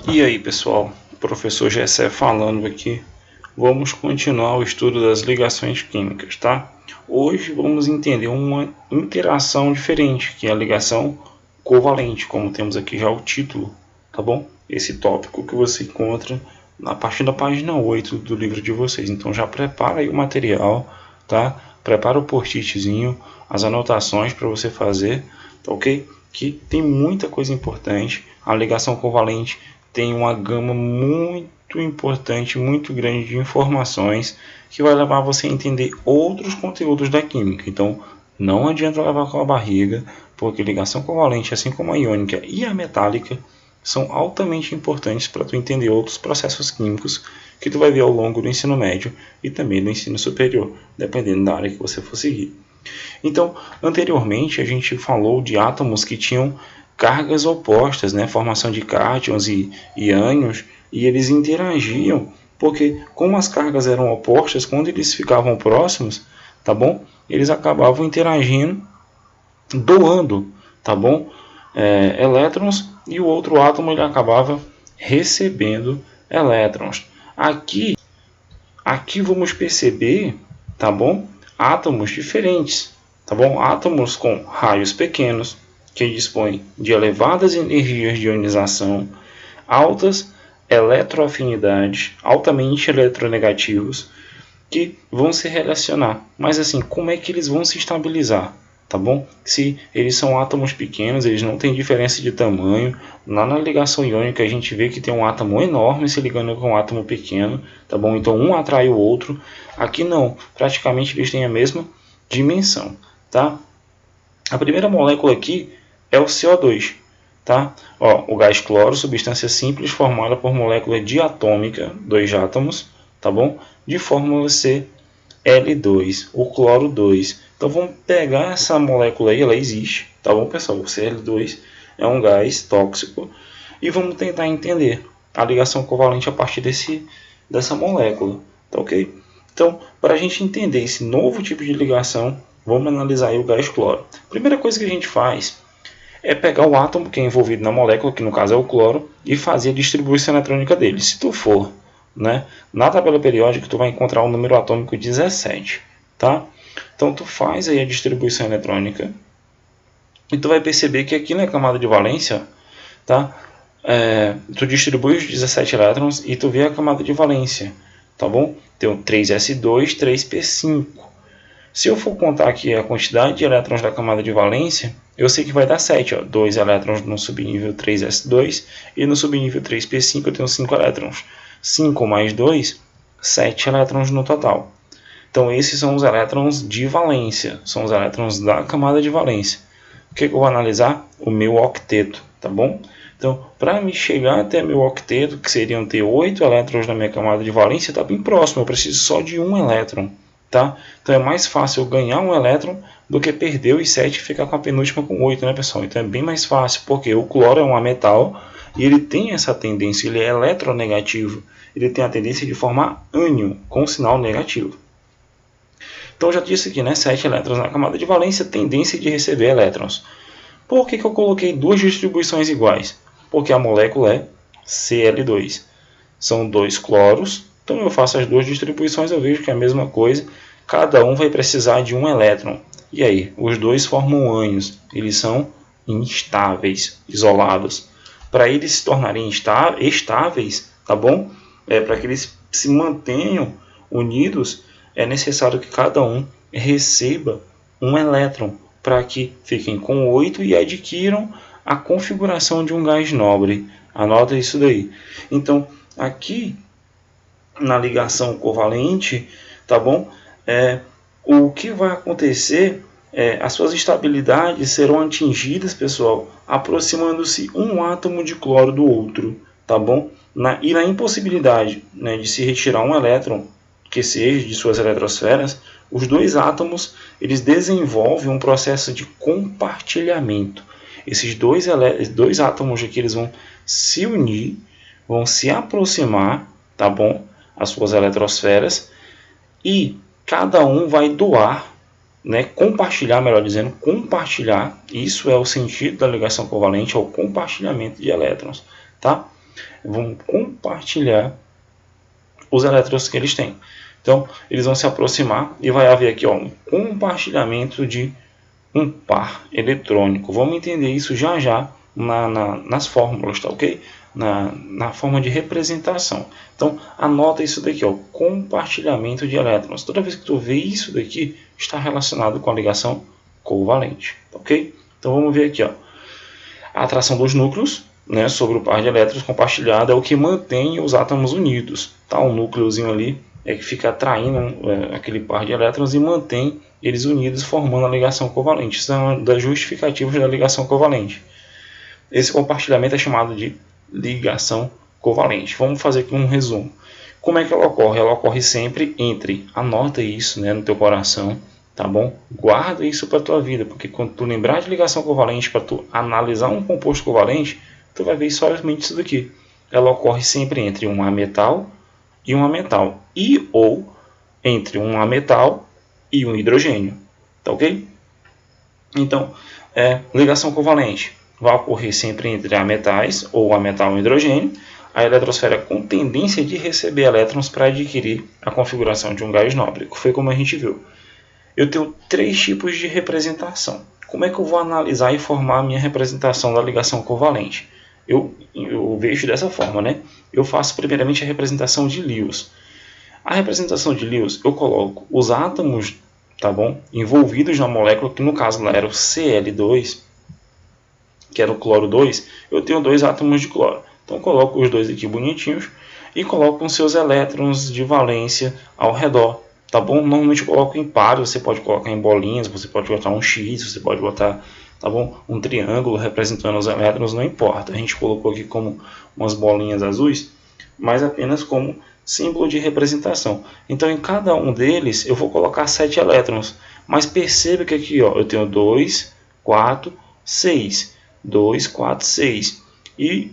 E aí pessoal, o professor Gessé falando aqui. Vamos continuar o estudo das ligações químicas, tá? Hoje vamos entender uma interação diferente, que é a ligação covalente, como temos aqui já o título, tá bom? Esse tópico que você encontra a partir da página 8 do livro de vocês. Então já prepara aí o material, tá? Prepara o post-itzinho, as anotações para você fazer, tá ok? Que tem muita coisa importante. A ligação covalente tem uma gama muito importante, muito grande de informações que vai levar você a entender outros conteúdos da química. Então, não adianta levar com a barriga, porque ligação covalente, assim como a iônica e a metálica, são altamente importantes para tu entender outros processos químicos que tu vai ver ao longo do ensino médio e também do ensino superior, dependendo da área que você for seguir. Então, anteriormente a gente falou de átomos que tinham cargas opostas, né? Formação de cátions e ânions, e eles interagiam, porque como as cargas eram opostas, quando eles ficavam próximos, tá bom? Eles acabavam interagindo, doando, tá bom? Elétrons, e o outro átomo ele acabava recebendo elétrons. Aqui vamos perceber, tá bom? Átomos diferentes, tá bom? Átomos com raios pequenos, que dispõem de elevadas energias de ionização, altas eletroafinidades, altamente eletronegativos, que vão se relacionar. Mas assim, como é que eles vão se estabilizar? Tá bom? Se eles são átomos pequenos, eles não têm diferença de tamanho. Lá na ligação iônica a gente vê que tem um átomo enorme se ligando com um átomo pequeno, tá bom? Então um atrai o outro. Aqui não, praticamente eles têm a mesma dimensão, tá? A primeira molécula aqui é o CO2, tá? Ó, o gás cloro, substância simples formada por molécula diatômica, 2 átomos, tá bom? De fórmula Cl2, o cloro 2. Então vamos pegar essa molécula aí, ela existe, tá bom, pessoal? O Cl2 é um gás tóxico e vamos tentar entender a ligação covalente a partir dessa molécula, tá ok? Então, para a gente entender esse novo tipo de ligação, vamos analisar aí o gás cloro. Primeira coisa que a gente faz é pegar o átomo que é envolvido na molécula, que no caso é o cloro, e fazer a distribuição eletrônica dele. Se tu for, né, na tabela periódica, tu vai encontrar o número atômico 17, tá? Então tu faz aí a distribuição eletrônica e tu vai perceber que aqui na camada de valência, tá? Tu distribui os 17 elétrons e tu vê a camada de valência, tá bom? Tem 3s2, 3p5. Se eu for contar aqui a quantidade de elétrons da camada de valência, eu sei que vai dar 7, ó, 2 elétrons no subnível 3s2 e no subnível 3p5 eu tenho 5 elétrons. 5 mais 2, 7 elétrons no total. Então esses são os elétrons de valência, são os elétrons da camada de valência. O que eu vou analisar? O meu octeto, tá bom? Então, para me chegar até meu octeto, que seriam ter 8 elétrons na minha camada de valência, está bem próximo, eu preciso só de um elétron. Tá? Então é mais fácil eu ganhar um elétron do que perder os 7 e ficar com a penúltima com 8, né, pessoal? Então é bem mais fácil, porque o cloro é um metal e ele tem essa tendência, ele é eletronegativo. Ele tem a tendência de formar ânion com sinal negativo. Então eu já disse aqui, né, 7 elétrons na camada de valência, tendência de receber elétrons. Por que eu coloquei duas distribuições iguais? Porque a molécula é Cl2. São 2 cloros. Então eu faço as duas distribuições, eu vejo que é a mesma coisa. Cada um vai precisar de um elétron. E aí, os dois formam ânions. Eles são instáveis, isolados. Para eles se tornarem estáveis, tá bom? Para que eles se mantenham unidos, é necessário que cada um receba um elétron, para que fiquem com 8 e adquiram a configuração de um gás nobre. Anota isso daí. Então, aqui na ligação covalente, tá bom? O que vai acontecer as suas estabilidades serão atingidas, pessoal, aproximando-se um átomo de cloro do outro, tá bom? E na impossibilidade, né, de se retirar um elétron que seja de suas eletrosferas, os dois átomos eles desenvolvem um processo de compartilhamento. Esses dois átomos aqui eles vão se unir, vão se aproximar, tá bom? As suas eletrosferas, e cada um vai doar, né, compartilhar, melhor dizendo, compartilhar, isso é o sentido da ligação covalente, é o compartilhamento de elétrons, tá? vão compartilhar os elétrons que eles têm. Então, eles vão se aproximar e vai haver aqui um compartilhamento de um par eletrônico. Vamos entender isso já já nas fórmulas, tá ok? Na forma de representação. Então, anota isso daqui, compartilhamento de elétrons. Toda vez que tu vê isso daqui, está relacionado com a ligação covalente, tá ok? Então, vamos ver aqui, a atração dos núcleos, né, sobre o par de elétrons compartilhado é o que mantém os átomos unidos. Tá? Um núcleozinho ali é que fica atraindo aquele par de elétrons e mantém eles unidos, formando a ligação covalente. Isso é uma das justificativas da ligação covalente. Esse compartilhamento é chamado de ligação covalente. Vamos fazer aqui um resumo. Como é que ela ocorre? Ela ocorre sempre entre, anota isso, né, no teu coração, tá bom? Guarda isso para a tua vida, porque quando tu lembrar de ligação covalente, para tu analisar um composto covalente, tu vai ver somente isso daqui. Ela ocorre sempre entre um ametal e um ametal, e ou entre um ametal e um hidrogênio, tá ok? Então, ligação covalente vai ocorrer sempre entre ametais ou ametal e hidrogênio. A eletrosfera com tendência de receber elétrons para adquirir a configuração de um gás nobre, que foi como a gente viu. Eu tenho 3 tipos de representação. Como é que eu vou analisar e formar a minha representação da ligação covalente? Eu vejo dessa forma, né? Eu faço primeiramente a representação de Lewis. A representação de Lewis, eu coloco os átomos, tá bom, envolvidos na molécula, que no caso lá era o Cl2, que era o cloro 2, eu tenho 2 átomos de cloro. Então eu coloco os 2 aqui bonitinhos e coloco os seus elétrons de valência ao redor. Tá bom? Normalmente eu coloco em pares, você pode colocar em bolinhas, você pode botar um X, você pode botar, tá bom, um triângulo representando os elétrons, não importa. A gente colocou aqui como umas bolinhas azuis, mas apenas como símbolo de representação. Então em cada um deles eu vou colocar 7 elétrons, mas perceba que aqui eu tenho 2, 4, 6, 2, 4, 6. E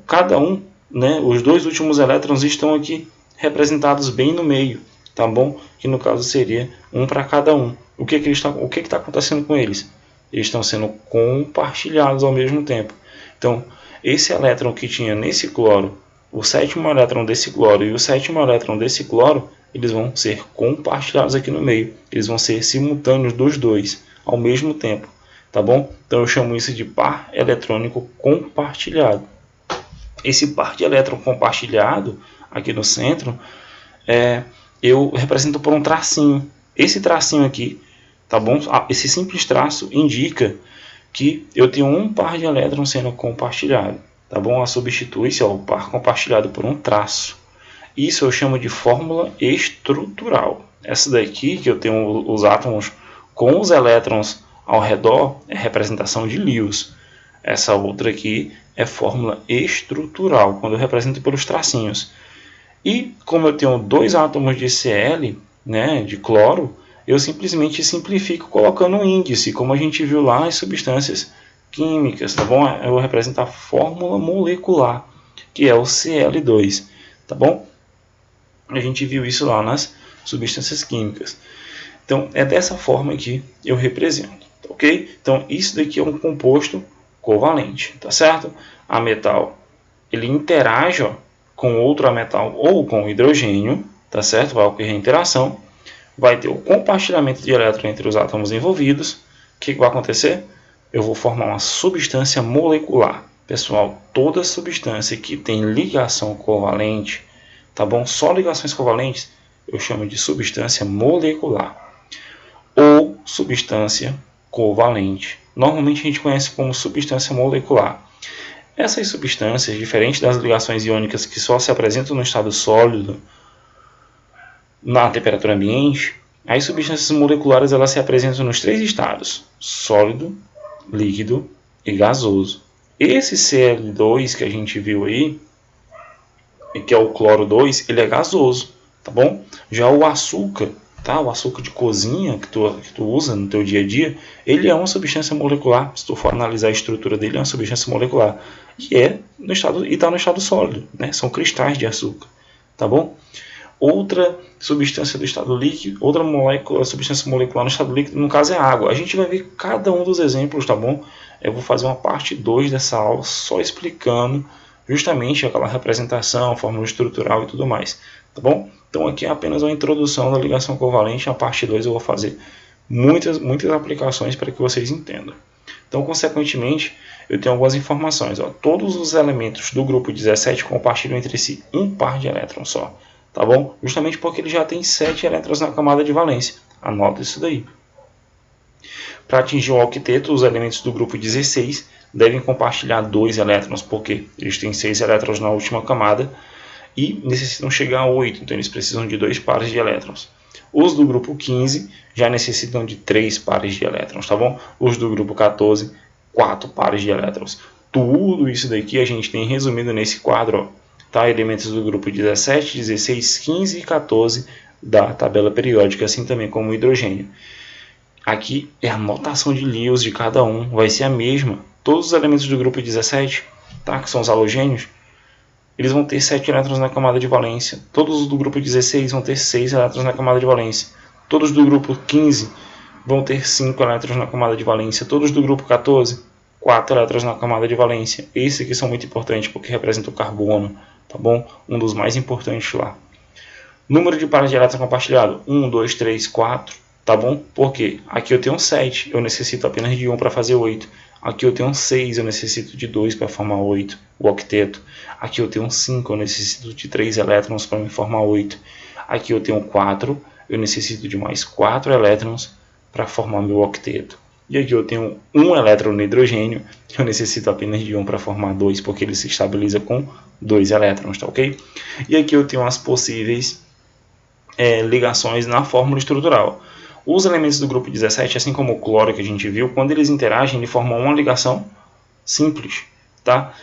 cada um, né, os 2 últimos elétrons estão aqui representados bem no meio, tá bom? Que no caso seria um para cada um. O que está acontecendo com eles? Eles estão sendo compartilhados ao mesmo tempo. Então, esse elétron que tinha nesse cloro, o 7º elétron desse cloro e o 7º elétron desse cloro, eles vão ser compartilhados aqui no meio. Eles vão ser simultâneos dos 2 ao mesmo tempo. Tá bom? Então eu chamo isso de par eletrônico compartilhado. Esse par de elétron compartilhado, aqui no centro, eu represento por um tracinho. Esse tracinho aqui, tá bom? Esse simples traço indica que eu tenho um par de elétrons sendo compartilhado. Tá bom? Substitui-se o par compartilhado por um traço. Isso eu chamo de fórmula estrutural. Essa daqui, que eu tenho os átomos com os elétrons ao redor, é representação de Lewis. Essa outra aqui é fórmula estrutural, quando eu represento pelos tracinhos. E como eu tenho 2 átomos de Cl, né, de cloro, eu simplesmente simplifico colocando um índice, como a gente viu lá nas substâncias químicas, tá bom? Eu vou representar a fórmula molecular, que é o Cl2, tá bom? A gente viu isso lá nas substâncias químicas. Então, é dessa forma que eu represento. Ok? Então, isso daqui é um composto covalente, tá certo? A metal, ele interage com outro ametal ou com hidrogênio, tá certo? Vai ocorrer a interação, vai ter o compartilhamento de elétrons entre os átomos envolvidos. O que vai acontecer? Eu vou formar uma substância molecular. Pessoal, toda substância que tem ligação covalente, tá bom? Só ligações covalentes, eu chamo de substância molecular ou substância covalente. Normalmente a gente conhece como substância molecular. Essas substâncias, diferentes das ligações iônicas que só se apresentam no estado sólido, na temperatura ambiente, as substâncias moleculares elas se apresentam nos 3 estados: sólido, líquido e gasoso. Esse Cl2 que a gente viu aí, que é o cloro 2, ele é gasoso, tá bom? Já o açúcar, tá? O açúcar de cozinha que tu usa no teu dia a dia, ele é uma substância molecular. Se tu for analisar a estrutura dele, é uma substância molecular. E está no estado sólido, né? São cristais de açúcar, tá bom? Outra substância do estado líquido, outra molécula, substância molecular no estado líquido, no caso é a água. A gente vai ver cada um dos exemplos, tá bom? Eu vou fazer uma parte 2 dessa aula só explicando justamente aquela representação, fórmula estrutural e tudo mais, tá bom? Então aqui é apenas uma introdução da ligação covalente, a parte 2 eu vou fazer muitas aplicações para que vocês entendam. Então, consequentemente, eu tenho algumas informações. Ó. Todos os elementos do grupo 17 compartilham entre si um par de elétrons só, tá bom? Justamente porque ele já tem 7 elétrons na camada de valência. Anota isso daí. Para atingir o octeto, os elementos do grupo 16 devem compartilhar 2 elétrons, porque eles têm 6 elétrons na última camada e necessitam chegar a 8, então eles precisam de 2 pares de elétrons. Os do grupo 15 já necessitam de 3 pares de elétrons, tá bom? Os do grupo 14, 4 pares de elétrons. Tudo isso daqui a gente tem resumido nesse quadro, ó, tá? Elementos do grupo 17, 16, 15 e 14 da tabela periódica, assim também como o hidrogênio. Aqui é a notação de Lewis de cada um, vai ser a mesma. Todos os elementos do grupo 17, tá? Que são os halogênios, eles vão ter 7 elétrons na camada de valência. Todos os do grupo 16 vão ter 6 elétrons na camada de valência. Todos do grupo 15 vão ter 5 elétrons na camada de valência. Todos do grupo 14, 4 elétrons na camada de valência. Esses aqui são muito importantes porque representam o carbono, tá bom? Um dos mais importantes lá. Número de pares de elétrons compartilhado: 1, 2, 3, 4, tá bom? Porque aqui eu tenho 7, eu necessito apenas de 1 para fazer 8. Aqui eu tenho 6, eu necessito de 2 para formar 8, o octeto. Aqui eu tenho 5, eu necessito de 3 elétrons para me formar 8. Aqui eu tenho 4, eu necessito de mais 4 elétrons para formar meu octeto. E aqui eu tenho 1 elétron no hidrogênio, eu necessito apenas de 1 para formar 2, porque ele se estabiliza com 2 elétrons, tá ok? E aqui eu tenho as possíveis ligações na fórmula estrutural. Os elementos do grupo 17, assim como o cloro que a gente viu, quando eles interagem, eles formam uma ligação simples, tá?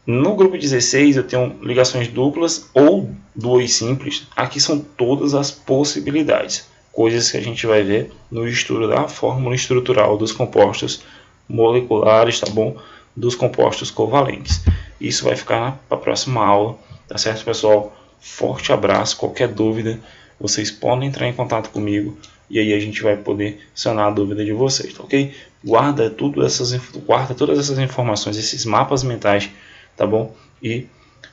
No grupo 16 eu tenho ligações duplas ou duas simples. Aqui são todas as possibilidades, coisas que a gente vai ver no estudo da fórmula estrutural dos compostos moleculares, tá bom? Dos compostos covalentes. Isso vai ficar para a próxima aula, tá certo, pessoal? Forte abraço, qualquer dúvida, vocês podem entrar em contato comigo. E aí a gente vai poder sanar a dúvida de vocês, tá ok? Guarda todas essas informações, esses mapas mentais, tá bom? E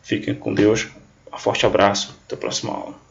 fiquem com Deus. Um forte abraço. Até a próxima aula.